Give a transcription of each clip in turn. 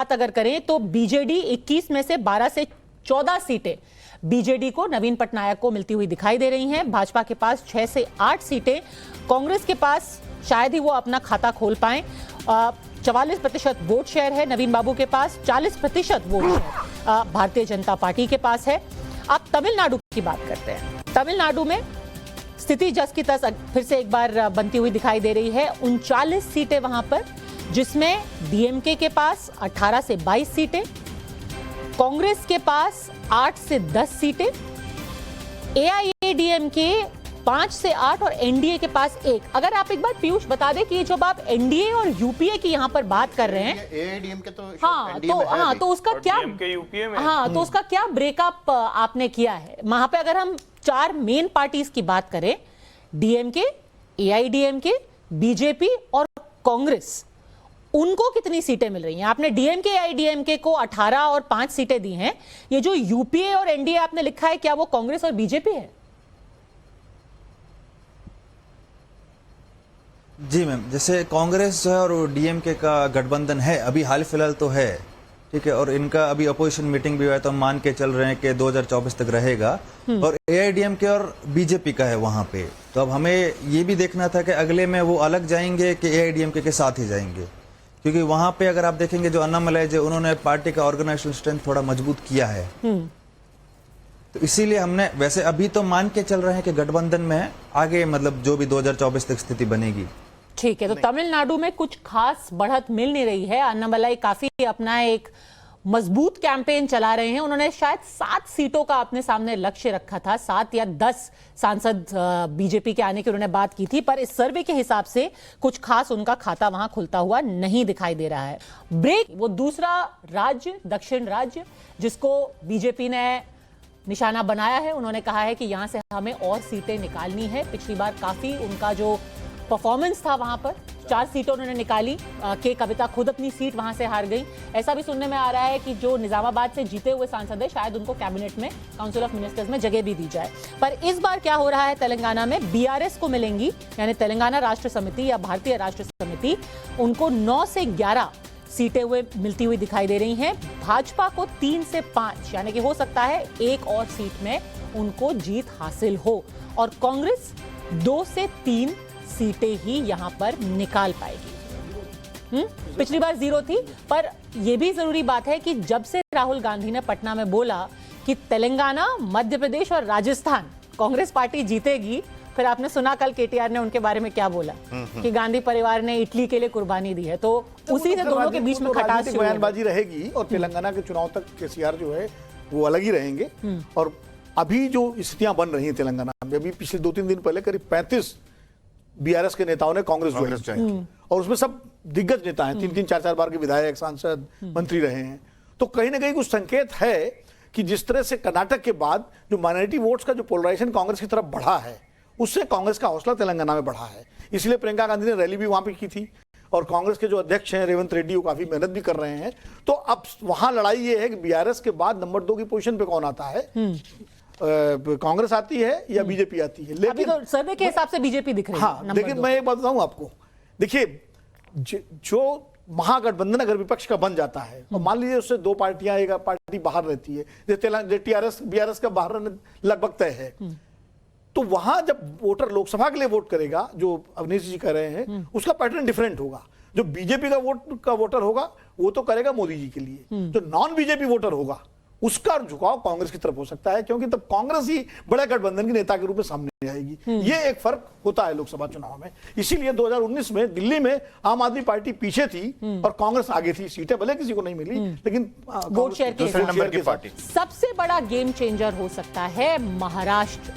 बात अगर करें तो बीजेडी 21 में से 12 से 14 सीटें बीजेडी को, नवीन पटनायक को मिलती हुई दिखाई दे रही हैं। भाजपा के पास 6 से 8 सीटें, कांग्रेस के पास शायद ही वो अपना खाता खोल पाएं। 44% वोट शेयर है नवीन बाबू के पास, 40% vote share Bharatiya Janata party के पास है। अब तमिलनाडु की बात करते हैं। तमिलनाडु में स्थिति जस की तस फिर से एक बार बनती हुई दिखाई दे रही है। 39 सीटें वहां पर, जिसमें डीएमके के पास 18 से 22 सीटें, कांग्रेस के पास 8 से 10 सीटें, एआईएडीएमके 5 से 8 और एनडीए के पास 1। अगर आप एक बार पीयूष बता दें कि जब आप एनडीए और यूपीए की यहां पर बात कर रहे हैं, एआईएडीएमके तो तो उसका क्या, तो उसका क्या ब्रेकअप आपने किया है वहां पे? अगर हम 4 मेन पार्टीज की बात करें, डीएमके, एआईडीएमके, बीजेपी और कांग्रेस, उनको कितनी सीटें मिल रही हैं? आपने डीएमके आईडीएमके को 18 और 5 सीटें दी हैं। ये जो यूपीए और एनडीए आपने लिखा है, क्या वो कांग्रेस और बीजेपी है? जी मैम, जैसे कांग्रेस जो है और डीएमके का गठबंधन है, अभी हाल फिलहाल तो है, ठीक है, और इनका अभी अपोजिशन मीटिंग भी हुआ है, तो हम मान के चल रहे हैं कि 2024 तक रहेगा। और एआईडीएमके और बीजेपी का है वहां पे, तो अब हमें ये भी देखना था कि अगले में वो अलग जाएंगे कि एआईडीएमके के साथ ही जाएंगे, क्योंकि वहां पे अगर आप देखेंगे जो अन्नामलाई जी, उन्होंने पार्टी का ऑर्गेनाइजेशन स्ट्रेंथ थोड़ा मजबूत किया है। तो इसीलिए हमने, वैसे अभी तो मान के चल रहे हैं कि गठबंधन में आगे मतलब जो भी 2024 तक स्थिति बनेगी। ठीक है, तो तमिलनाडु में कुछ खास बढ़त मिल नहीं रही है। अन्नामलाई काफी अपना एक मजबूत कैंपेन चला रहे हैं। उन्होंने शायद 7 सीटों का अपने सामने लक्ष्य रखा था, 7 या 10 सांसद बीजेपी के आने की उन्होंने बात की थी, पर इस सर्वे के हिसाब से कुछ खास उनका खाता वहां खुलता हुआ नहीं दिखाई दे रहा है। ब्रेक, वो दूसरा राज्य, दक्षिण राज्य, जिसको बीजेपी ने निशाना बनाया है। उन्होंने कहा है कि यहां से हमें और सीटें निकालनी है। पिछली बार काफी उनका जो परफॉर्मेंस था वहां पर, 4 सीटें उन्होंने निकाली। के कविता खुद अपनी सीट वहां से हार गई। ऐसा भी सुनने में आ रहा है कि जो निजामाबाद से जीते हुए सांसद है, शायद उनको कैबिनेट में, काउंसिल ऑफ मिनिस्टर्स में जगह भी दी जाए। पर इस बार क्या हो रहा है, तेलंगाना में बीआरएस को मिलेंगी, यानी तेलंगाना राष्ट्र समिति या भारतीय राष्ट्र समिति, उनको 9 से 11 सीटें मिलती हुई दिखाई दे रही हैं। भाजपा को 3 से 5, यानी कि हो सकता है एक और सीट में उनको जीत हासिल हो, और कांग्रेस 2 से 3 सीटें ही यहां पर निकाल पाएगी। पिछली बार 0 थी। पर यह भी जरूरी बात है कि जब से राहुल गांधी ने पटना में बोला कि तेलंगाना, मध्य प्रदेश और राजस्थान कांग्रेस पार्टी जीतेगी, फिर आपने सुना कल केटीआर ने उनके बारे में क्या बोला कि गांधी परिवार ने इटली के लिए कुर्बानी दी है। तो उसी से दोनों के बीच में खटास बयानबाजी रहेगी, और तेलंगाना के चुनाव तक केसीआर जो है वो अलग ही रहेंगे। और अभी जो स्थितियां बन रही हैं तेलंगाना में, अभी पिछले 2-3 दिन पहले करीब 35 बीआरएस के नेताओं ने कांग्रेस ज्वाइन, और उसमें सब दिग्गज नेता हैं, 3-3, 4-4 बार के विधायक, सांसद, मंत्री रहे हैं। तो कहीं ना कहीं कुछ संकेत है कि जिस तरह से कर्नाटक के बाद जो माइनॉरिटी वोट्स का जो पोलराइजेशन कांग्रेस की तरफ बढ़ा है, उससे कांग्रेस का हौसला तेलंगाना में बढ़ा है। इसलिए प्रियंका गांधी ने रैली भी वहां पे की थी, और कांग्रेस के जो अध्यक्ष हैं रेवंत रेड्डी, वो काफी मेहनत भी कर रहे हैं। तो अब वहां लड़ाई ये है कि बीआरएस के बाद नंबर 2 की पोजीशन पे कौन आता है, कांग्रेस आती है या बीजेपी आती है। लेकिन तो सर्वे के हिसाब से बीजेपी दिख रही है। हाँ, लेकिन मैं एक बात बताऊं आपको, देखिए, जो महागठबंधन अगर विपक्ष का बन जाता है, और मान लीजिए उससे 2 पार्टियां, एक पार्टी बाहर रहती है, जैसे टीआरएस बीआरएस का बाहर लगभग तय है, तो वहां जब वोटर लोकसभा के लिए वोट करेगा, जो अवनीश जी कह रहे हैं, उसका पैटर्न डिफरेंट होगा। जो बीजेपी का वोटर होगा, वो तो करेगा मोदी जी के लिए। जो नॉन बीजेपी वोटर होगा, उसका झुकाव कांग्रेस की तरफ हो सकता है, क्योंकि तब कांग्रेस ही बड़े गठबंधन की नेता के रूप में सामने आएगी। ये एक फर्क होता है लोकसभा चुनाव में। इसीलिए 2019 में दिल्ली में आम आदमी पार्टी पीछे थी और कांग्रेस आगे थी। सीटें भले किसी को नहीं मिली, लेकिन वोट शेयर दूसरे नंबर की पार्टी। सबसे बड़ा गेम चेंजर हो सकता है महाराष्ट्र।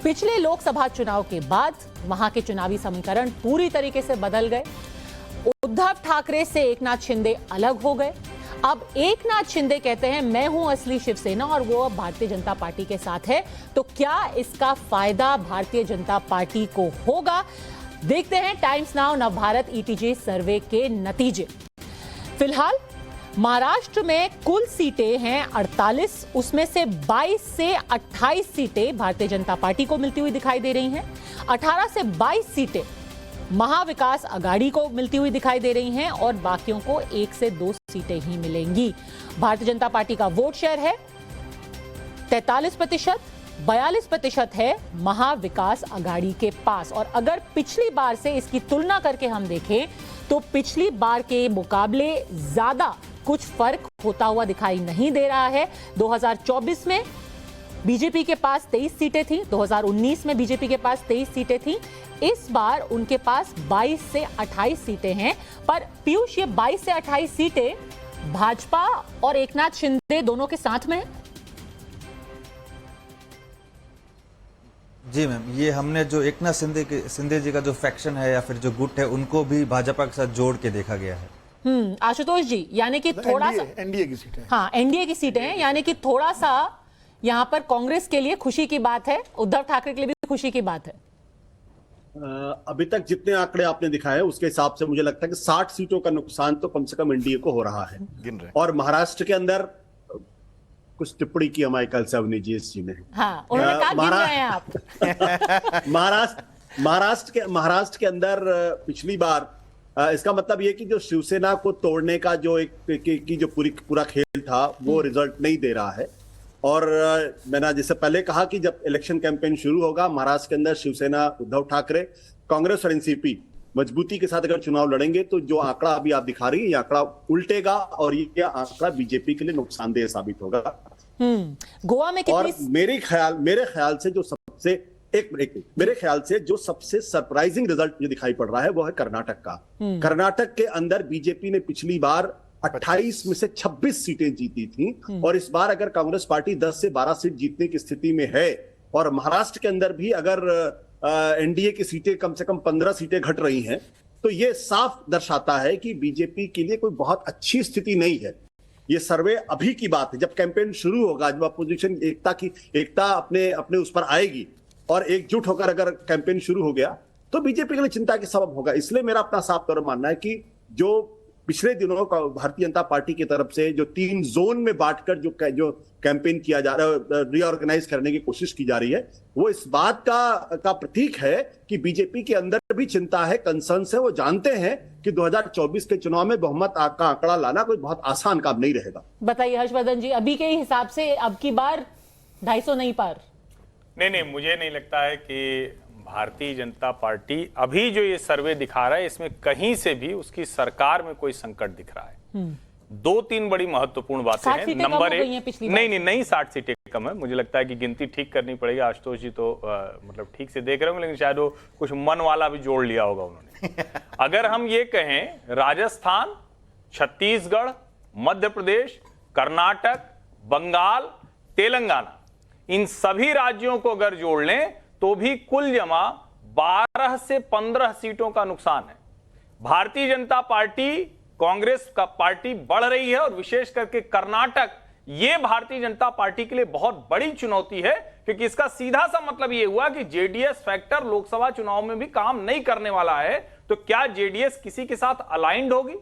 पिछले लोकसभा चुनाव के बाद वहां के चुनावी समीकरण पूरी तरीके से बदल गए। उद्धव ठाकरे से एकनाथ शिंदे अलग हो गए। अब एकनाथ शिंदे कहते हैं मैं हूं असली शिवसेना, और वो अब भारतीय जनता पार्टी के साथ है। तो क्या इसका फायदा भारतीय जनता पार्टी को होगा? देखते हैं टाइम्स नाउ नवभारत ईटीजे सर्वे के नतीजे। फिलहाल महाराष्ट्र में कुल सीटें हैं 48, उसमें से 22 से 28 सीटें भारतीय जनता पार्टी को मिलती हुई दिखाई दे रही हैं। 18 से 22 सीटें महाविकास अघाड़ी को मिलती हुई दिखाई दे रही हैं और बाकियों को 1 से 2 सीटें ही मिलेंगी। भारतीय जनता पार्टी का वोट शेयर है 43%, 42% है महाविकास अघाड़ी के पास। और अगर पिछली बार से इसकी तुलना करके हम देखें तो पिछली बार के मुकाबले ज्यादा कुछ फर्क होता हुआ दिखाई नहीं दे रहा है। 2024 में बीजेपी के पास 23 सीटें थी, 2019 में बीजेपी के पास 23 सीटें थी, इस बार उनके पास 22 से 28 सीटें हैं। पर पीयूष, ये 22 से 28 सीटें भाजपा और एकनाथ शिंदे दोनों के साथ में है? जी मैम, ये हमने जो एकनाथ शिंदे जी का जो फैक्शन है या फिर जो गुट है उनको भी भाजपा के साथ जोड़ के देखा गया है। आशुतोष जी, यानी कि थोड़ा सा एनडीए की सीटें, हाँ एनडीए की सीटें हैं, यानी कि थोड़ा सा यहाँ पर कांग्रेस के लिए खुशी की बात है, उद्धव ठाकरे के लिए भी खुशी की बात है। अभी तक जितने आंकड़े आपने दिखाए उसके हिसाब से मुझे लगता है कि 60 सीटों का नुकसान तो कम से कम एनडीए को हो रहा है। गिन रहे। और महाराष्ट्र के अंदर कुछ टिप्पणी की हमारे कल से अवनीजीएस जी ने। हाँ, उन्होंने कहा गिन रहे हैं आप। महाराष्ट्र के अंदर पिछली बार इसका मतलब ये कि जो शिवसेना को तोड़ने का जो एक जो पूरा खेल था वो रिजल्ट नहीं दे रहा है। और मैंने जैसे पहले कहा कि जब इलेक्शन कैंपेन शुरू होगा महाराष्ट्र के अंदर शिवसेना, उद्धव ठाकरे, कांग्रेस और एनसीपी मजबूती के साथ अगर चुनाव लड़ेंगे तो जो आंकड़ा अभी आप दिखा रही है ये आंकड़ा उल्टेगा और ये आंकड़ा बीजेपी के लिए नुकसानदेह साबित होगा। गोवा में और कितनी? मेरे ख्याल से जो सबसे सरप्राइजिंग रिजल्ट मुझे दिखाई पड़ रहा है वो है कर्नाटक का। कर्नाटक के अंदर बीजेपी ने पिछली बार 28 में से 26 सीटें जीती थी और इस बार अगर कांग्रेस पार्टी 10 से 12 सीट जीतने की स्थिति में है और महाराष्ट्र के अंदर भी अगर एनडीए की सीटें कम से कम 15 सीटें घट रही हैं तो ये साफ दर्शाता है कि बीजेपी के लिए कोई बहुत अच्छी स्थिति नहीं है। ये सर्वे अभी की बात है, जब कैंपेन शुरू होगा, जब अपोजिशन एकता अपने उस पर आएगी और एकजुट होकर अगर कैंपेन शुरू हो गया तो बीजेपी के लिए चिंता के सबब होगा। इसलिए मेरा अपना साफ तौर पर मानना है कि जो पिछले दिनों का भारतीय जनता पार्टी की तरफ से जो 3 जोन में बांटकर जो कैंपेन किया जा रहा है, रीऑर्गेनाइज करने की कोशिश की जा रही है, वो इस बात का प्रतीक है कि बीजेपी के अंदर भी चिंता है, कंसर्न्स है। वो जानते हैं कि 2024 के चुनाव में बहुमत का आंकड़ा लाना कोई बहुत आसान काम नहीं रहेगा। बताइए हर्षवर्धन जी, अभी के हिसाब से अब की बार 250 नहीं पार? नहीं, मुझे नहीं लगता है कि भारतीय जनता पार्टी अभी जो ये सर्वे दिखा रहा है इसमें कहीं से भी उसकी सरकार में कोई संकट दिख रहा है। 2-3 बड़ी महत्वपूर्ण बातें हैं। नंबर 1, नहीं 60 सीटें कम है। मुझे लगता है कि गिनती ठीक करनी पड़ेगी। आशुतोष जी तो मतलब ठीक से देख रहे होंगे, लेकिन शायद वो कुछ मन वाला भी जोड़ लिया होगा उन्होंने। अगर हम ये कहें राजस्थान, छत्तीसगढ़, मध्य प्रदेश, कर्नाटक, बंगाल, तेलंगाना, इन सभी राज्यों को अगर जोड़ लें तो भी कुल जमा 12 से 15 सीटों का नुकसान है। भारतीय जनता पार्टी, कांग्रेस का पार्टी बढ़ रही है और विशेष करके कर्नाटक, ये भारतीय जनता पार्टी के लिए बहुत बड़ी चुनौती है क्योंकि इसका सीधा सा मतलब ये हुआ कि जेडीएस फैक्टर लोकसभा चुनाव में भी काम नहीं करने वाला है। तो क्या जेडीएस किसी के साथ अलाइंड होगी?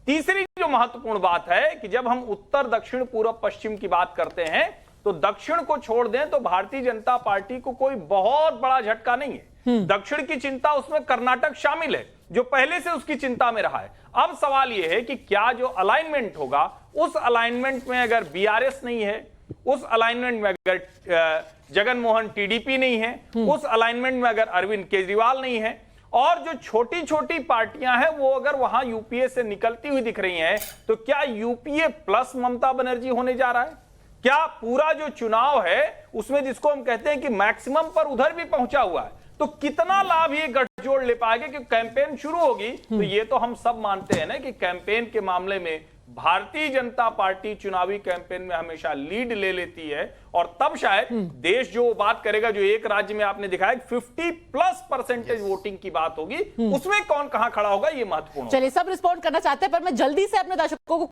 तीसरी जो महत्वपूर्ण बात है कि जब हम उत्तर, दक्षिण, पूर्व, पश्चिम की बात करते हैं तो दक्षिण को छोड़ दें तो भारतीय जनता पार्टी को कोई बहुत बड़ा झटका नहीं है। दक्षिण की चिंता उसमें कर्नाटक शामिल है जो पहले से उसकी चिंता में रहा है। अब सवाल यह है कि क्या जो अलाइनमेंट होगा उस अलाइनमेंट में अगर बीआरएस नहीं है, उस अलाइनमेंट में अगर जगन मोहन टीडीपी नहीं है, उस अलाइनमेंट में अगर अरविंद केजरीवाल नहीं है और जो छोटी छोटी पार्टियां हैं वो अगर वहां यूपीए से निकलती हुई दिख रही हैं तो क्या यूपीए प्लस ममता बनर्जी होने जा रहा है? क्या पूरा जो चुनाव है उसमें जिसको हम कहते हैं कि मैक्सिमम पर उधर भी पहुंचा हुआ है, तो कितना लाभ ये गठजोड़ ले पाएगा? कि कैंपेन शुरू होगी तो ये तो हम सब मानते हैं ना कि कैंपेन के मामले में भारतीय जनता पार्टी चुनावी कैंपेन में हमेशा लीड ले लेती है और तब शायद देश जो बात करेगा, जो एक राज्य में आपने दिखाया 50+% वोटिंग की बात होगी, उसमें कौन कहां खड़ा होगा ये महत्वपूर्ण। चलिए, सब रिस्पॉन्ड करना चाहते हैं पर मैं जल्दी से अपने दर्शकों को